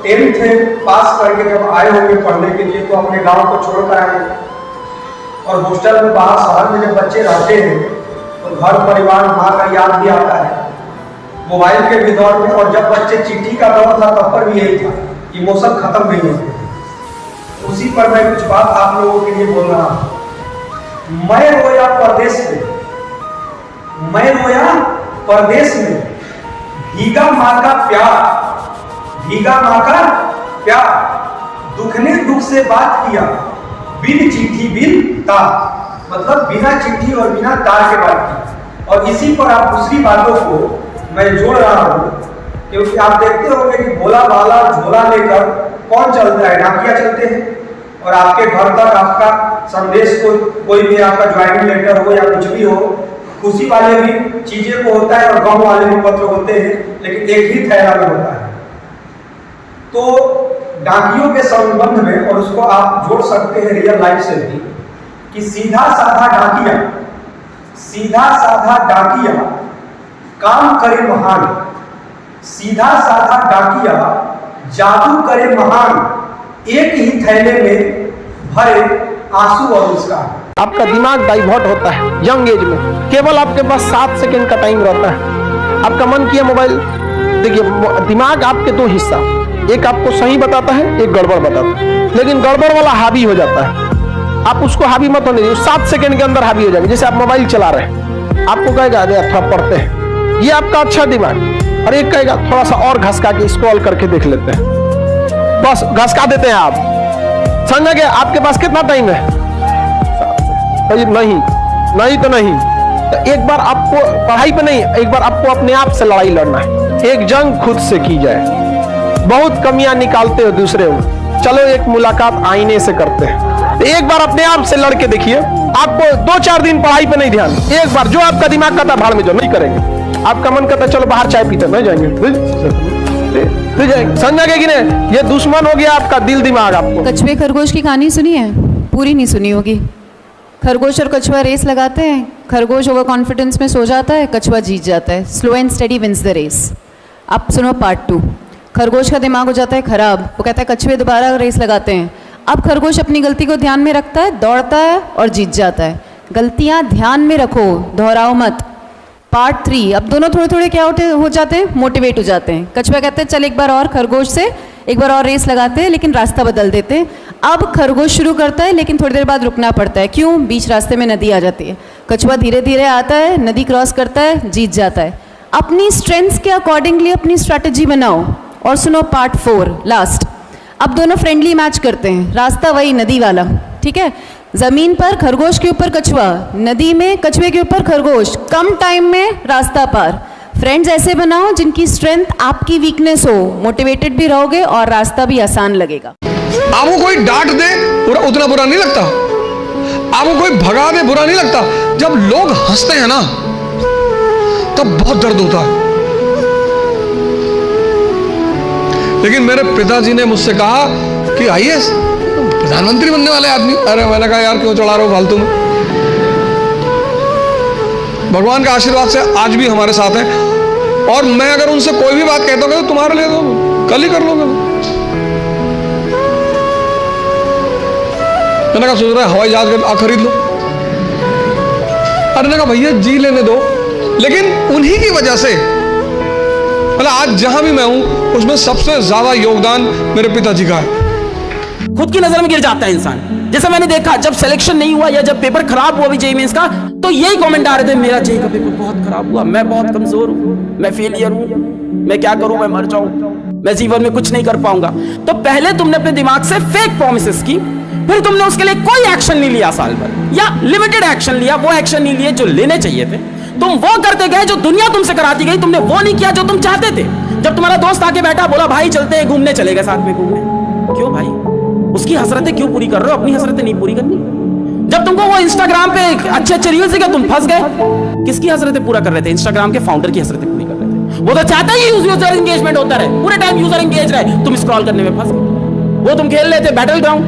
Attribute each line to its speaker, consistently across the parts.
Speaker 1: 10th पास करके जब आए होंगे पढ़ने के लिए तो अपने गांव को छोड़ कर आए, और हॉस्टल में बाहर शहर में जब बच्चे रहते हैं तो घर परिवार माँ का याद भी आता है, मोबाइल के भी दौर में। और जब बच्चे चिट्ठी का दौर था तब पर भी यही था, इमोशन खत्म नहीं होते। उसी पर मैं कुछ बात आप लोगों के लिए बोल रहा हूँ। मैं रोया परदेश में, मैं रोया परदेश में, भीगा माँ का प्यार, भीगा माँ का प्यार, दुख ने दुख से बात किया, बिन चिट्ठी बिन तार, मतलब बिना चिट्ठी और बिना तार के बात की। और इसी पर आप दूसरी बातों को मैं जोड़ रहा हूँ, क्योंकि आप देखते होंगे कि भोला भाला झोला लेकर कौन चलता है, डाकिया चलते हैं, और आपके घर तक आपका संदेश कोई भी आपका ज्वाइनिंग लेटर हो या कुछ भी हो, खुशी वाले भी चीजें को होता है और गम वाले भी पत्र होते हैं, लेकिन एक ही थैला में होता है। तो डाकियों के संबंध में, और उसको आप जोड़ सकते हैं रियल लाइफ से भी, कि सीधा साधा डाकिया, सीधा साधा डाकिया काम करे महान, सीधा साधा डाकिया जादू करे महान, एक ही थैले में भरे आंसू और मुस्कान।
Speaker 2: आपका दिमाग डाइवर्ट होता है यंग एज में, केवल आपके पास 7 सेकंड का टाइम रहता है। आपका मन किया मोबाइल, देखिए दिमाग आपके दो हिस्सा, एक आपको सही बताता है, एक गड़बड़ बताता है, लेकिन गड़बड़ वाला हावी हो जाता है। आप उसको हावी मत होने दीजिए, 7 सेकंड के अंदर हावी हो जाएगा। जैसे आप मोबाइल चला रहे हैं, आपको कहेगा अरे थोड़ा पढ़ते हैं, ये आपका अच्छा दिमाग, और एक कहेगा थोड़ा सा और घसका के स्क्रॉल करके देख लेते हैं, बस घसका देते हैं आप। समझ गए? आपके पास कितना टाइम है? नहीं, नहीं तो नहीं। तो एक बार आपको पढ़ाई पे नहीं, एक बार आपको अपने आप से लड़ाई लड़ना है। एक जंग खुद से की जाए। बहुत कमियां निकालते हो दूसरे में, चलो एक मुलाकात आईने से करते हैं। तो एक बार अपने आप से लड़के देखिए, आपको 2-4 दिन पढ़ाई पे नहीं ध्यान, एक बार जो आपका दिमाग कहता भाड़ में जो नहीं करेंगे, आपका मन करता चलो बाहर चाय पीते नहीं जाएंगे, समझ गए कि नहीं? ये दुश्मन हो गया आपका दिल दिमाग। आपको
Speaker 3: कछुए खरगोश की कहानी सुनी है? पूरी नहीं सुनी होगी। खरगोश और कछुआ रेस लगाते हैं, खरगोश ओवर कॉन्फिडेंस में सो जाता है, कछुआ जीत जाता है। Slow and study wins the race. अब सुनो पार्ट 2। खरगोश का दिमाग हो जाता है खराब, वो कहता है कछुए दोबारा रेस लगाते हैं। अब खरगोश अपनी गलती को ध्यान में रखता है, दौड़ता है और जीत जाता है। गलतियां ध्यान में रखो, दोहराओ मत। पार्ट 3। अब दोनों थोड़े थोड़े क्या हो जाते हैं, मोटिवेट हो जाते हैं। कछुआ कहते हैं चल एक बार और खरगोश से एक बार और रेस लगाते हैं, लेकिन रास्ता बदल देते हैं। अब खरगोश शुरू करता है, लेकिन थोड़ी देर बाद रुकना पड़ता है। क्यों? बीच रास्ते में नदी आ जाती है। कछुआ धीरे धीरे आता है, नदी क्रॉस करता है, जीत जाता है। अपनी स्ट्रेंथ्स के अकॉर्डिंगली अपनी स्ट्रैटेजी बनाओ। और सुनो पार्ट 4 लास्ट। अब दोनों फ्रेंडली मैच करते हैं, रास्ता वही नदी वाला, ठीक है। जमीन पर खरगोश के ऊपर कछुआ, नदी में कछुए के ऊपर खरगोश, कम टाइम में रास्ता पार। फ्रेंड्स ऐसे बनाओ जिनकी स्ट्रेंथ आपकी वीकनेस हो, मोटिवेटेड भी रहोगे और रास्ता भी आसान लगेगा।
Speaker 4: आपको कोई डांट दे पूरा उतना बुरा नहीं लगता, आपको कोई भगा दे बुरा नहीं लगता। जब लोग हंसते हैं ना तब बहुत दर्द होता है। लेकिन मेरे पिताजी ने मुझसे कहा कि आईएएस प्रधानमंत्री बनने वाले आदमी। अरे मैंने कहा यार क्यों चढ़ा रहे हो फालतू में। भगवान के आशीर्वाद से आज भी हमारे साथ हैं, और मैं अगर उनसे कोई भी बात कहता हूँ तो तुम्हारे लिए तो कल ही कर लोगे। मैंने कहा सोच रहा है हवाई जहाज खरीद लो। अरे मैंने कहा भैया जी लेने दो। लेकिन उन्हीं की वजह से मतलब आज जहां भी मैं हूं उसमें सबसे ज्यादा योगदान मेरे पिताजी का है।
Speaker 5: खुद की नजर में गिर जाता है इंसान। जैसे मैंने देखा जब सिलेक्शन नहीं हुआ या जब पेपर खराब हुआ भी जेईई मेंस का, तो यही कमेंट आ रहे थे मेरा जेईई का पेपर बहुत खराब हुआ, मैं बहुत कमजोर हूं, मैं फेलियर हूं, मैं क्या करूं, मैं मर जाऊं, मैं जीवन में कुछ नहीं कर पाऊंगा। तो पहले तुमने अपने दिमाग से फेक प्रॉमिसेस की, फिर तुमने उसके लिए कोई एक्शन नहीं लिया साल भर, या लिमिटेड एक्शन लिया, वो एक्शन नहीं लिए जो लेने चाहिए थे। तुम वो करते गए जो दुनिया तुमसे कराती गई, तुमने वो नहीं किया जो तुम चाहते थे। जब तुम्हारा दोस्त आके बैठा बोला भाई चलते हैं घूमने, चले गए साथ में घूमने। क्यों भाई? उसकी हसरतें क्यों पूरी कर रहे हो? अपनी हसरतें नहीं पूरी करनी। जब तुमको वो इंस्टाग्राम पे अच्छे अच्छे रील्स दिखे तुम फंस गए। किसकी हसरतें पूरा कर रहे थे? इंस्टाग्राम के फाउंडर की हसरतें पूरी कर रहे थे। वो तो चाहता ही यूजर एंगेजमेंट होता रहे, पूरे टाइम यूजर एंगेज रहे, तुम स्क्रॉल करने में फंस गए। वो तुम खेल रहे थे बैटल ग्राउंड,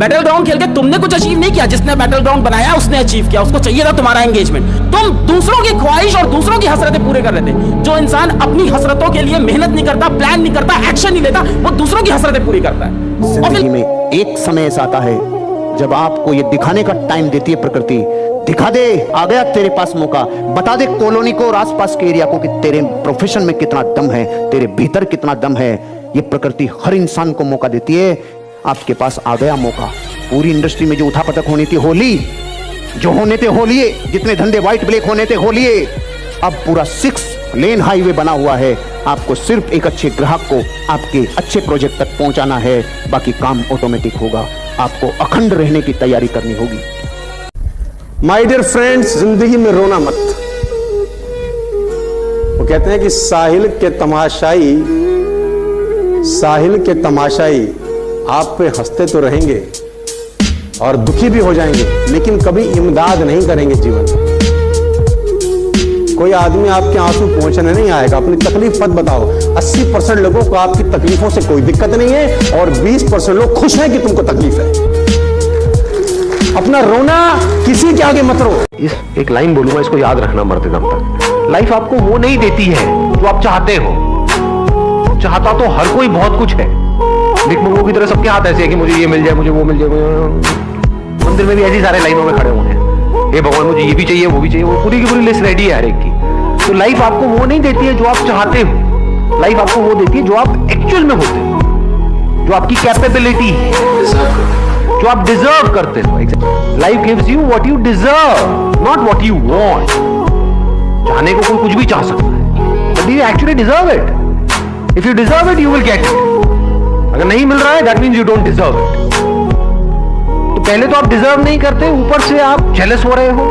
Speaker 5: बैटल ग्राउंड खेल के तुमने कुछ अचीव नहीं किया, जिसने बैटल ग्राउंड बनाया उसने अचीव किया, उसको चाहिए था तुम्हारा एंगेजमेंट। तुम दूसरों की ख्वाहिश और दूसरों की हसरतें पूरे कर रहे थे। जो इंसान अपनी हसरतों के लिए मेहनत नहीं करता, प्लान नहीं करता, एक्शन नहीं लेता, वो दूसरों की हसरतें पूरी करता है।
Speaker 6: जिंदगी में एक समय ऐसा आता है जब आपको ये दिखाने का टाइम देती है प्रकृति, दिखा दे, आ गया तेरे पास मौका, बता दे कॉलोनी को और आसपास के एरिया को कि तेरे प्रोफेशन में कितना दम है, तेरे भीतर कितना दम है। ये प्रकृति हर इंसान को मौका देती है। आपके पास आ गया मौका। पूरी इंडस्ट्री में जो उठापटक होनी थी होली, जो होने थे होलिए, जितने धंधे व्हाइट ब्लैक होने थे होलिए। अब पूरा 6 लेन हाईवे बना हुआ है। आपको सिर्फ एक अच्छे ग्राहक को आपके अच्छे प्रोजेक्ट तक पहुंचाना है, बाकी काम ऑटोमेटिक होगा। आपको अखंड रहने की तैयारी करनी होगी।
Speaker 7: माय डियर फ्रेंड्स, जिंदगी में रोना मत। वो कहते हैं कि साहिल के तमाशाई आप पे हंसते तो रहेंगे और दुखी भी हो जाएंगे, लेकिन कभी इमदाद नहीं करेंगे जीवन में। कोई आदमी आपके आंसू पहुंचने नहीं आएगा। अपनी तकलीफ मत बताओ। 80% लोगों को आपकी तकलीफों से कोई दिक्कत नहीं है और 20% लोग खुश हैं कि तुमको तकलीफ है। अपना रोना किसी के आगे मत रो।
Speaker 8: इस एक लाइन बोलूंगा, इसको याद रखना मरते दम तक। लाइफ आपको वो नहीं देती है जो आप चाहते हो। चाहता तो हर कोई बहुत कुछ है। भिखमंगों की तरह सबके हाथ ऐसे है कि मुझे ये मिल जाए, मुझे वो मिल जाए। मंदिर में भी ऐसी सारे लाइनों में खड़े हुए हैं, हे भगवान मुझे ये भी चाहिए वो भी चाहिए। वो पूरी की पूरी लिस्ट रेडी है हर एक की। तो लाइफ आपको वो नहीं देती है जो आप चाहते हो। लाइफ आपको वो देती है जो आप एक्चुअल में होते हो, जो आपकी कैपेबिलिटी है, जो आप डिजर्व करते हो। Life gives you what you deserve, not what you want. चाहने को कोई कुछ भी चाह सकता है, but you actually deserve it. If you deserve it you will get it. अगर नहीं मिल रहा है that means you don't deserve it. तो पहले तो आप डिजर्व नहीं करते, ऊपर से आप जेलस हो रहे हो।